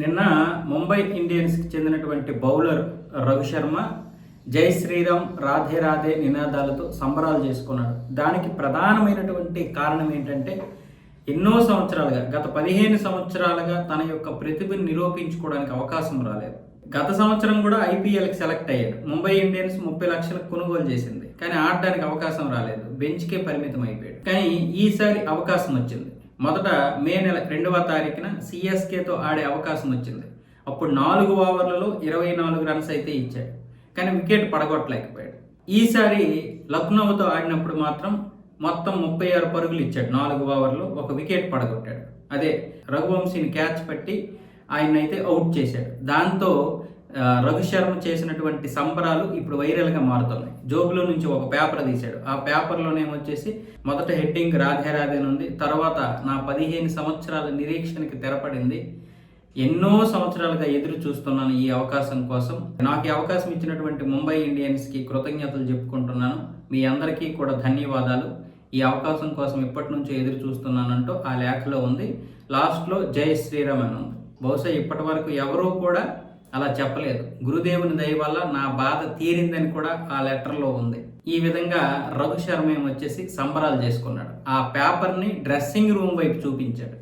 నిన్న ముంబై ఇండియన్స్కి చెందినటువంటి బౌలర్ రవి శర్మ జై శ్రీరామ్ రాధే రాధే నినాదాలతో సంబరాలు చేసుకున్నాడు. దానికి ప్రధానమైనటువంటి కారణం ఏంటంటే ఎన్నో సంవత్సరాలుగా గత 15 సంవత్సరాలుగా తన యొక్క ప్రతిభను నిరూపించుకోవడానికి అవకాశం రాలేదు. గత సంవత్సరం కూడా ఐపీఎల్కి సెలెక్ట్ అయ్యాడు. ముంబై ఇండియన్స్ 30 లక్షలకు కొనుగోలు చేసింది, కానీ ఆడడానికి అవకాశం రాలేదు, బెంచ్కే పరిమితం అయిపోయాడు. కానీ ఈసారి అవకాశం వచ్చింది. మొదట మే నెల 2వ తారీఖున సిఎస్కేతో ఆడే అవకాశం వచ్చింది. అప్పుడు 4 ఓవర్లలో 24 రన్స్ అయితే ఇచ్చాడు, కానీ వికెట్ పడగొట్టలేకపోయాడు. ఈసారి లక్నోతో ఆడినప్పుడు మాత్రం మొత్తం 36 పరుగులు ఇచ్చాడు. 4 ఓవర్లో 1 వికెట్ పడగొట్టాడు. అదే రఘువంశీని క్యాచ్ పట్టి ఆయనైతే అవుట్ చేశాడు. దాంతో రవి శర్మ చేసినటువంటి సంబరాలు ఇప్పుడు వైరల్గా మారుతున్నాయి. జోబులో నుంచి ఒక పేపర్ తీశాడు. ఆ పేపర్లోనేమొచ్చేసి మొదట హెడ్డింగ్ రాధే రాధే ఉంది. తర్వాత నా 15 సంవత్సరాల నిరీక్షణకి తెరపడింది. ఎన్నో సంవత్సరాలుగా ఎదురు చూస్తున్నాను ఈ అవకాశం కోసం. నాకు ఈ అవకాశం ఇచ్చినటువంటి ముంబై ఇండియన్స్కి కృతజ్ఞతలు చెప్పుకుంటున్నాను. మీ అందరికీ కూడా ధన్యవాదాలు. ఈ అవకాశం కోసం ఇప్పటి నుంచో ఎదురు చూస్తున్నానంటూ ఆ లేఖలో ఉంది. లాస్ట్లో జై శ్రీరామ్ అని ఉంది. బహుశా ఇప్పటి వరకు ఎవరూ కూడా అలా చెప్పలేదు. గురుదేవుని దయ వల్ల నా బాధ తీరిందని కూడా ఆ లెటర్లో ఉంది. ఈ విధంగా రఘు శర్మ వచ్చేసి సంబరాలు చేసుకున్నాడు. ఆ పేపర్ని డ్రెస్సింగ్ రూమ్ వైపు చూపించాడు.